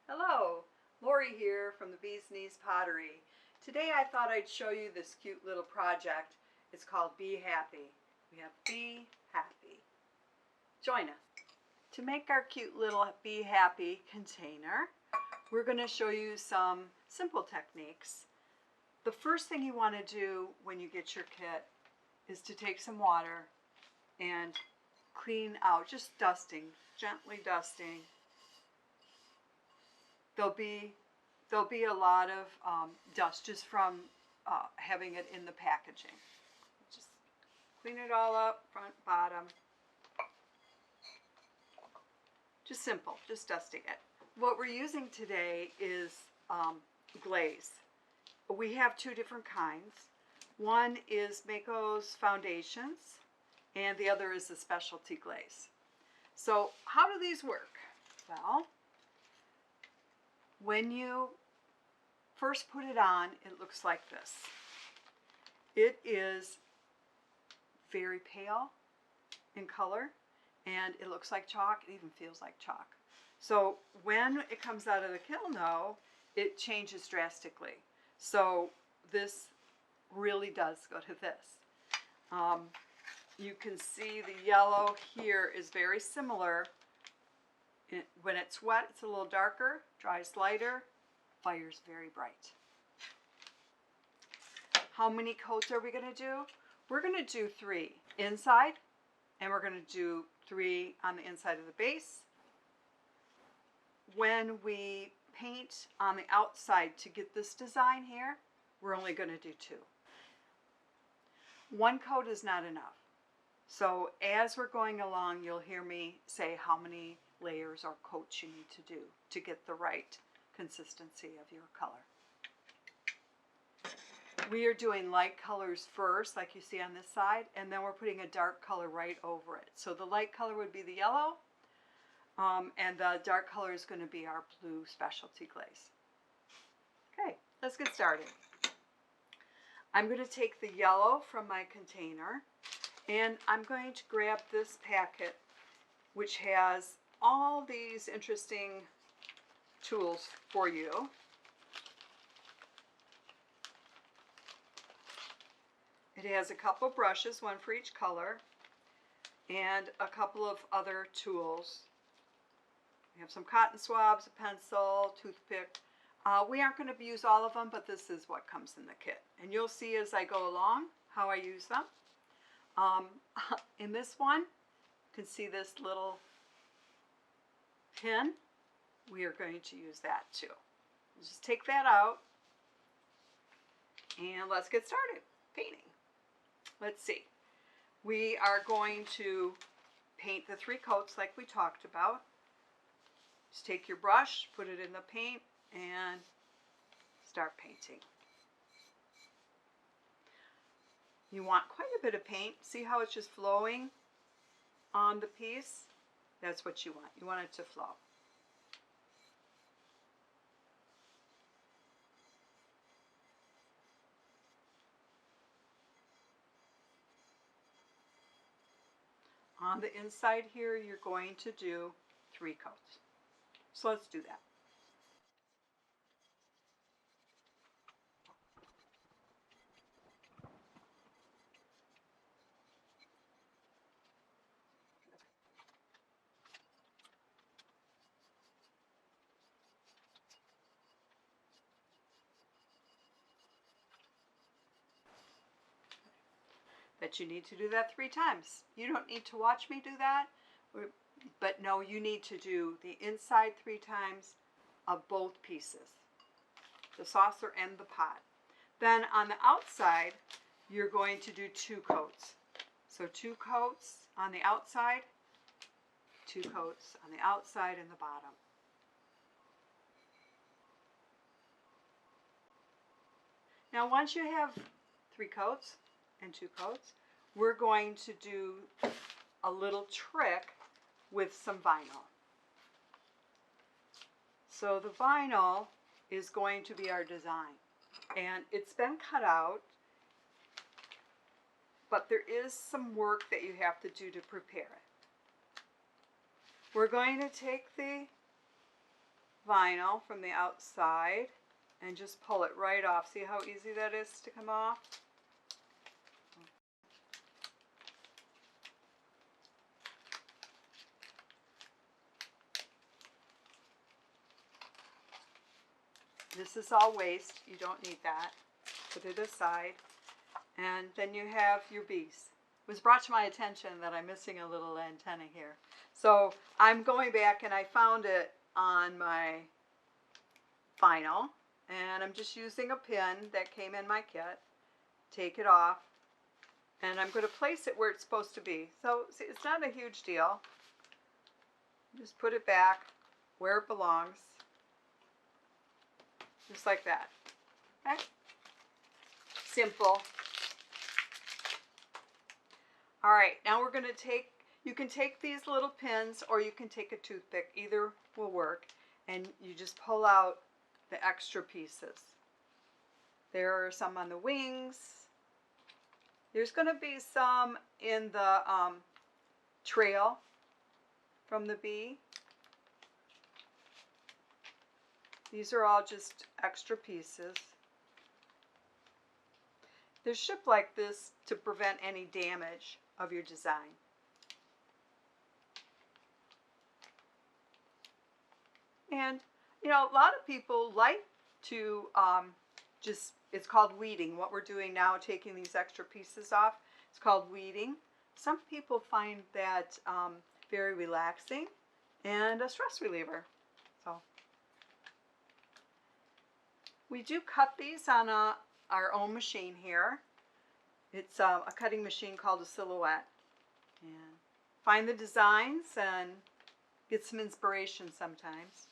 Hello, Lori here from the Bee's Knees Pottery. Today I thought I'd show you this cute little project. It's called Be Happy. We have Be Happy. Join us. To make our cute little Be Happy container, we're going to show you some simple techniques. The first thing you want to do when you get your kit is to take some water and clean out, just dusting, gently dusting. There'll be a lot of dust just from having it in the packaging. Just clean it all up, front, bottom. Just simple, just dusting it. What we're using today is glaze. We have two different kinds. One is Mako's Foundations, and the other is the specialty glaze. So how do these work? Well, when you first put it on, it looks like this. It is very pale in color, and it looks like chalk. It even feels like chalk. So when it comes out of the kiln, though, it changes drastically. So this really does go to this. You can see the yellow here is very similar. When it's wet, it's a little darker, dries lighter, fire's very bright. How many coats are we going to do? We're going to do 3 inside, and we're going to do 3 on the inside of the base. When we paint on the outside to get this design here, we're only going to do 2. 1 coat is not enough. So as we're going along, you'll hear me say how many layers or coats you need to do to get the right consistency of your color. We are doing light colors first, like you see on this side, and then we're putting a dark color right over it. So the light color would be the yellow, and the dark color is going to be our blue specialty glaze. Okay, let's get started. I'm going to take the yellow from my container, and I'm going to grab this packet, which has all these interesting tools for you. It has a couple brushes, one for each color, and a couple of other tools. We have some cotton swabs, a pencil, toothpick. We aren't going to use all of them, but this is what comes in the kit. And you'll see as I go along how I use them. In this one, you can see this little pin. We are going to use that too. Just take that out, and let's get started painting. Let's see. We are going to paint the 3 coats like we talked about. Just take your brush, put it in the paint, and start painting. You want quite a bit of paint. See how it's just flowing on the piece? That's what you want. You want it to flow. On the inside here, you're going to do 3 coats. So let's do that. But you need to do that 3 times. You don't need to watch me do that, but no, you need to do the inside 3 times of both pieces, the saucer and the pot. Then on the outside, you're going to do 2 coats. So 2 coats on the outside, 2 coats on the outside and the bottom. Now once you have 3 coats and 2 coats, we're going to do a little trick with some vinyl. So the vinyl is going to be our design, and it's been cut out, but there is some work that you have to do to prepare it. We're going to take the vinyl from the outside and just pull it right off. See how easy that is to come off? This is all waste. You don't need that. Put it aside. And then you have your bees. It was brought to my attention that I'm missing a little antenna here. So I'm going back and I found it on my vinyl. And I'm just using a pin that came in my kit. Take it off. And I'm going to place it where it's supposed to be. So see, it's not a huge deal. Just put it back where it belongs. Just like that. Okay? Simple. All right, now we're going to take, you can take these little pins or you can take a toothpick. Either will work. And you just pull out the extra pieces. There are some on the wings. There's going to be some in the trail from the bee. These are all just extra pieces. They're shipped like this to prevent any damage of your design. And, you know, a lot of people like to it's called weeding. What we're doing now, taking these extra pieces off, it's called weeding. Some people find that very relaxing and a stress reliever. So we do cut these on our own machine here. It's a cutting machine called a Silhouette. And find the designs and get some inspiration sometimes.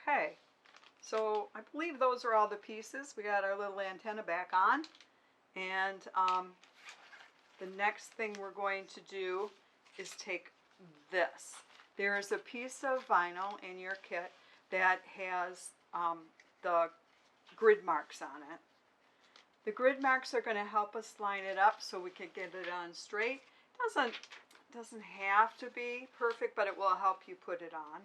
Okay, so I believe those are all the pieces. We got our little antenna back on. And the next thing we're going to do is take this. There is a piece of vinyl in your kit that has the grid marks on it. The grid marks are going to help us line it up so we can get it on straight. Doesn't have to be perfect, but it will help you put it on.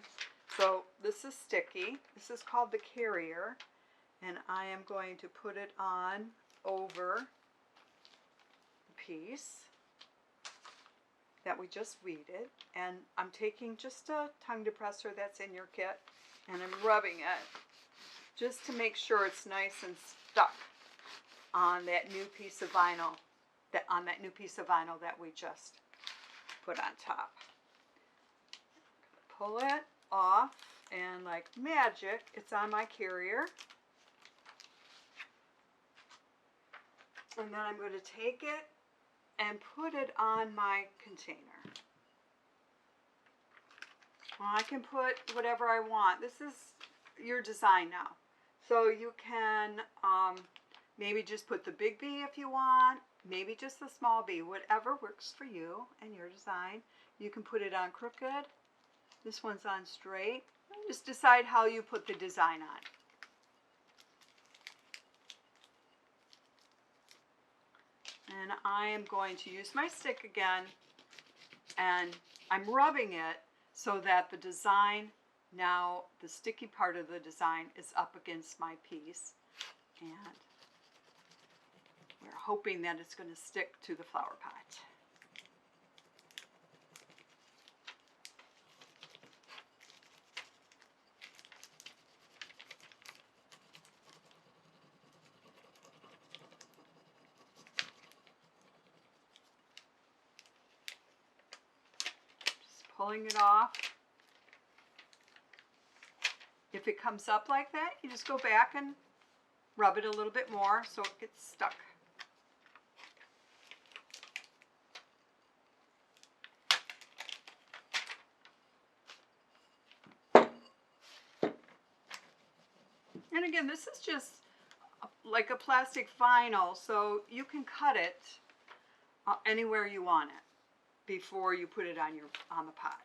So this is sticky. This is called the carrier, and I am going to put it on over the piece that we just weeded, and I'm taking just a tongue depressor that's in your kit and I'm rubbing it just to make sure it's nice and stuck on that new piece of vinyl that we just put on top. Pull it off, and like magic, it's on my carrier. And then I'm going to take it and put it on my container. Well, I can put whatever I want. This is your design now. So you can maybe just put the big bee if you want, maybe just the small bee, whatever works for you and your design. You can put it on crooked. This one's on straight. Just decide how you put the design on. And I am going to use my stick again, and I'm rubbing it so that the design, now the sticky part of the design, is up against my piece. And we're hoping that it's going to stick to the flower pot. Pulling it off. If it comes up like that, you just go back and rub it a little bit more so it gets stuck. And again, this is just like a plastic vinyl, so you can cut it anywhere you want it before you put it on the pot.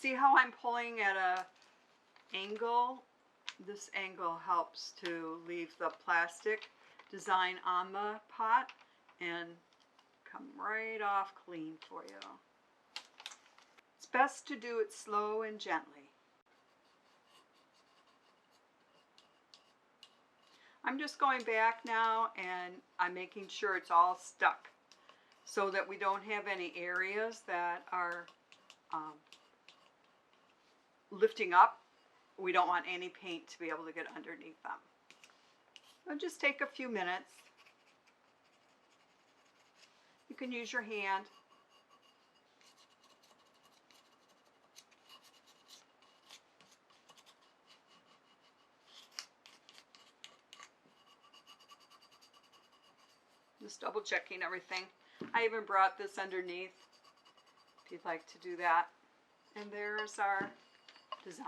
see how I'm pulling at a angle? This angle helps to leave the plastic design on the pot and come right off clean for you. It's best to do it slow and gently. I'm just going back now and I'm making sure it's all stuck so that we don't have any areas that are lifting up. We don't want any paint to be able to get underneath them. So just take a few minutes. You can use your hand. Just double checking everything. I even brought this underneath if you'd like to do that. And there's our design.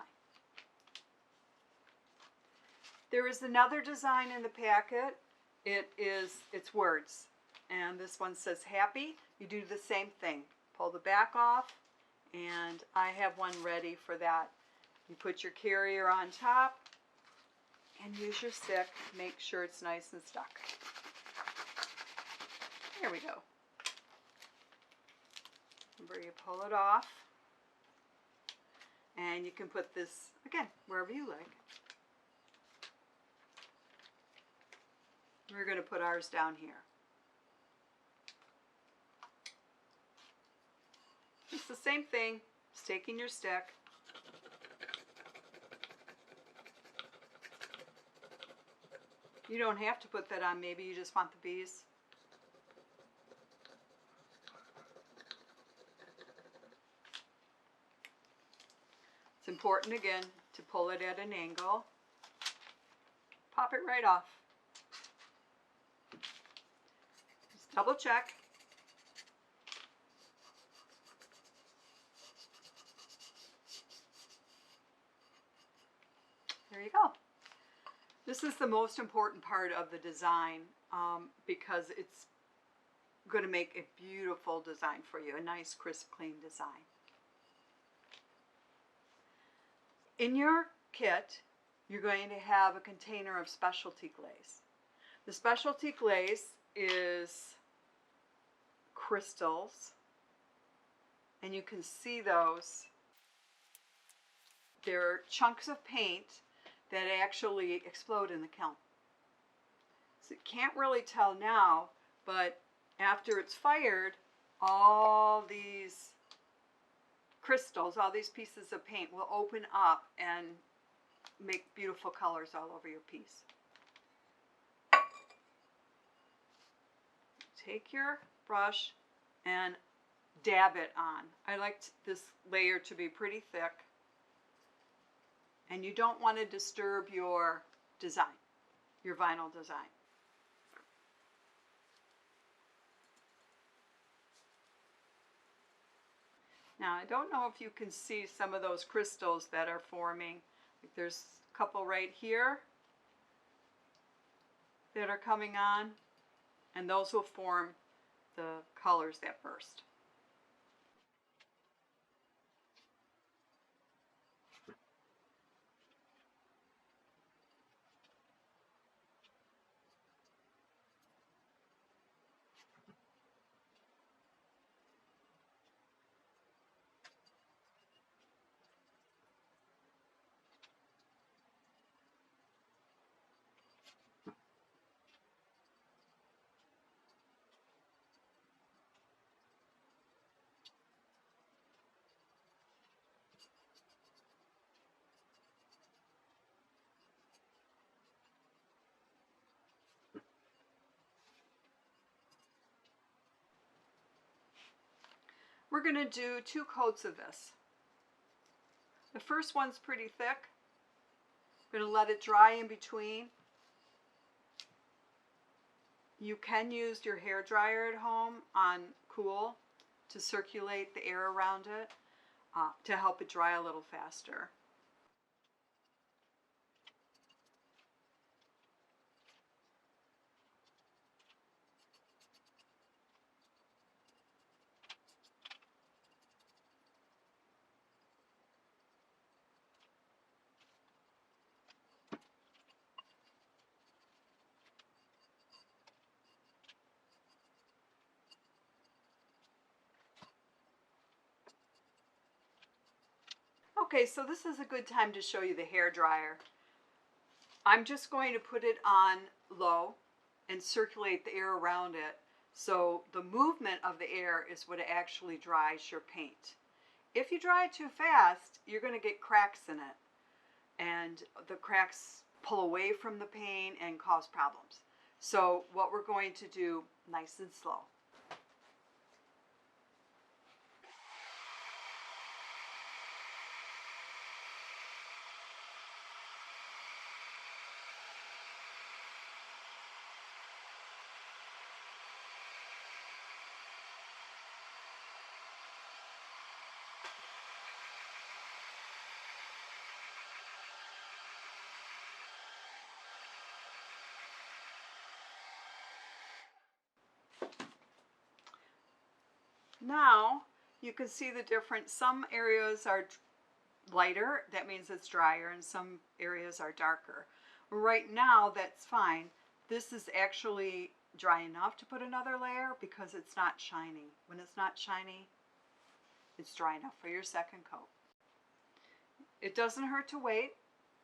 There is another design in the packet. It's words. And this one says happy. You do the same thing. Pull the back off, and I have one ready for that. You put your carrier on top and use your stick to make sure it's nice and stuck. There we go. Remember, you pull it off, and you can put this, again, wherever you like. We're going to put ours down here. It's the same thing, just taking your stick. You don't have to put that on, maybe you just want the bees. It's important, again, to pull it at an angle. Pop it right off. Just double check. There you go. This is the most important part of the design because it's going to make a beautiful design for you, a nice, crisp, clean design. In your kit, you're going to have a container of specialty glaze. The specialty glaze is crystals, and you can see those. They're chunks of paint that actually explode in the kiln. So you can't really tell now, but after it's fired, all these crystals, all these pieces of paint will open up and make beautiful colors all over your piece. Take your brush and dab it on. I like this layer to be pretty thick. And you don't want to disturb your design, your vinyl design. Now, I don't know if you can see some of those crystals that are forming. Like there's a couple right here that are coming on, and those will form the colors that burst. We're going to do 2 coats of this. The first one's pretty thick. I'm going to let it dry in between. You can use your hair dryer at home on cool to circulate the air around it to help it dry a little faster. Okay, so this is a good time to show you the hair dryer. I'm just going to put it on low and circulate the air around it. So the movement of the air is what actually dries your paint. If you dry it too fast, you're going to get cracks in it. And the cracks pull away from the paint and cause problems. So what we're going to do, nice and slow. Now you can see the difference. Some areas are lighter, that means it's drier, and some areas are darker. Right now that's fine. This is actually dry enough to put another layer because it's not shiny. When it's not shiny, it's dry enough for your second coat. It doesn't hurt to wait.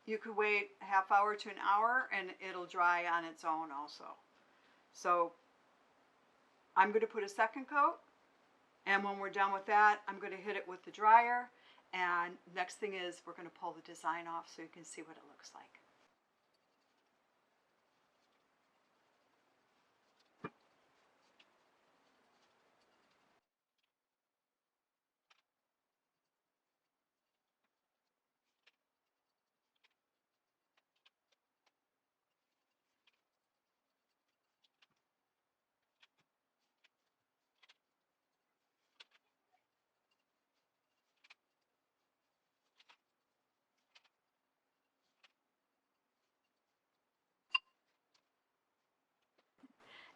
You could wait a half hour to an hour and it'll dry on its own also. So I'm going to put a second coat, and when we're done with that, I'm going to hit it with the dryer, and next thing is we're going to pull the design off so you can see what it looks like.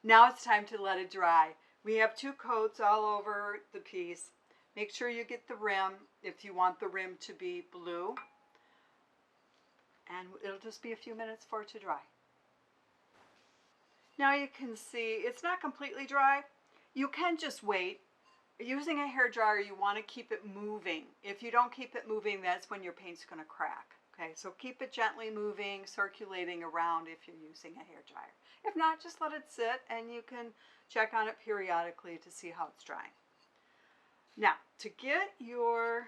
Now it's time to let it dry. We have two coats all over the piece. Make sure you get the rim if you want the rim to be blue. And it'll just be a few minutes for it to dry. Now you can see it's not completely dry. You can just wait. Using a hair dryer, you want to keep it moving. If you don't keep it moving, that's when your paint's going to crack. Okay, so keep it gently moving, circulating around if you're using a hair dryer. If not, just let it sit and you can check on it periodically to see how it's drying. Now, to get your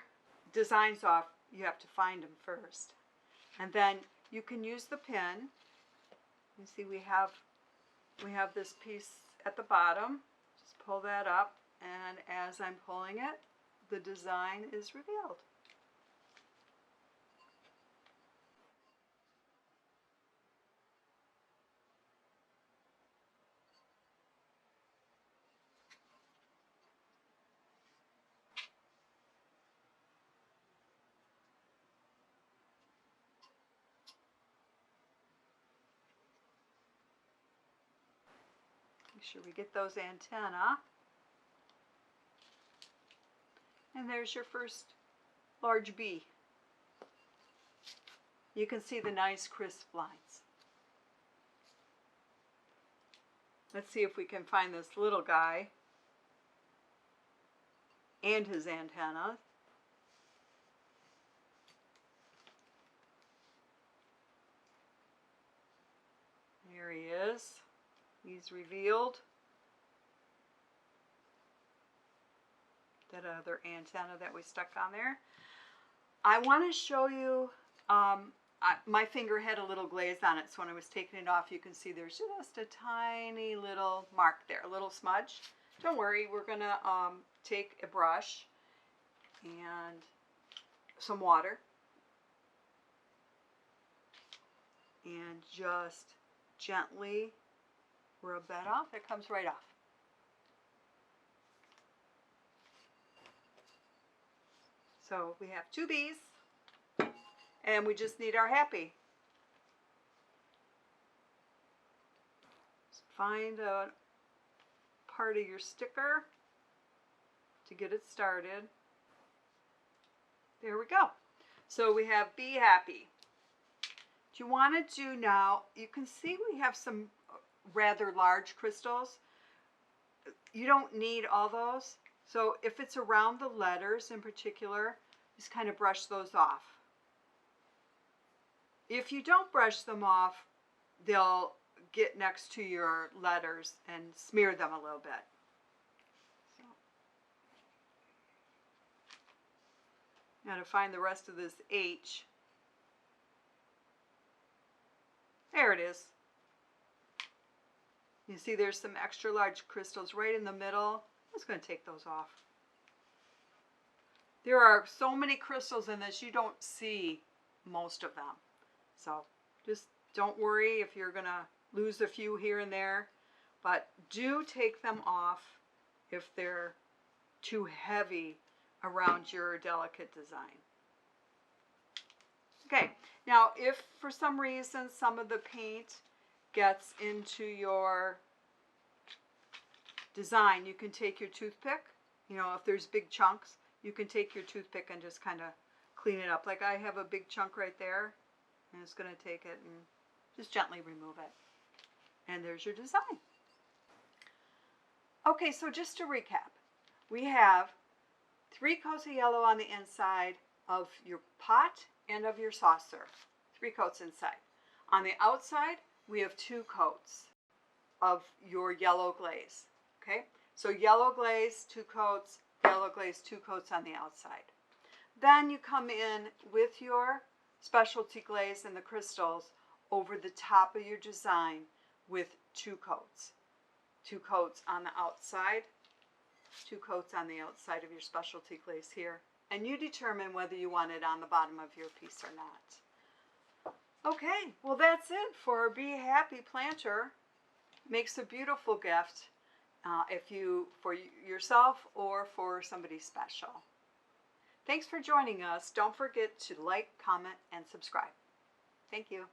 designs off, you have to find them first. And then you can use the pin. You see we have this piece at the bottom. Just pull that up, and as I'm pulling it, the design is revealed. Make sure we get those antennae. And there's your first large bee. You can see the nice crisp lines. Let's see if we can find this little guy and his antenna. There he is. He's revealed. That other antenna that we stuck on there. I want to show you, my finger had a little glaze on it, so when I was taking it off, you can see there's just a tiny little mark there, a little smudge. Don't worry, we're going to take a brush and some water and just gently rub that off. It comes right off. So we have two bees, and we just need our happy. Just find a part of your sticker to get it started. There we go. So we have Be Happy. What you want to do now, you can see we have some rather large crystals. You don't need all those. So if it's around the letters in particular, just kind of brush those off. If you don't brush them off, they'll get next to your letters and smear them a little bit. So, now to find the rest of this H. There it is. You see there's some extra large crystals right in the middle. I'm just going to take those off. There are so many crystals in this, you don't see most of them. So just don't worry if you're going to lose a few here and there. But do take them off if they're too heavy around your delicate design. Okay, now if for some reason some of the paint gets into your design, you can take your toothpick, you know, if there's big chunks, you can take your toothpick and just kind of clean it up. Like I have a big chunk right there, and it's going to take it and just gently remove it. And there's your design. Okay, so just to recap, we have 3 coats of yellow on the inside of your pot and of your saucer. 3 coats inside. On the outside, we have 2 coats of your yellow glaze. Okay, so yellow glaze, 2 coats, yellow glaze, 2 coats on the outside. Then you come in with your specialty glaze and the crystals over the top of your design with 2 coats. 2 coats on the outside, 2 coats on the outside of your specialty glaze here. And you determine whether you want it on the bottom of your piece or not. Okay, well that's it for Be Happy Planter. Makes a beautiful gift for yourself or for somebody special. Thanks for joining us. Don't forget to like, comment, and subscribe. Thank you.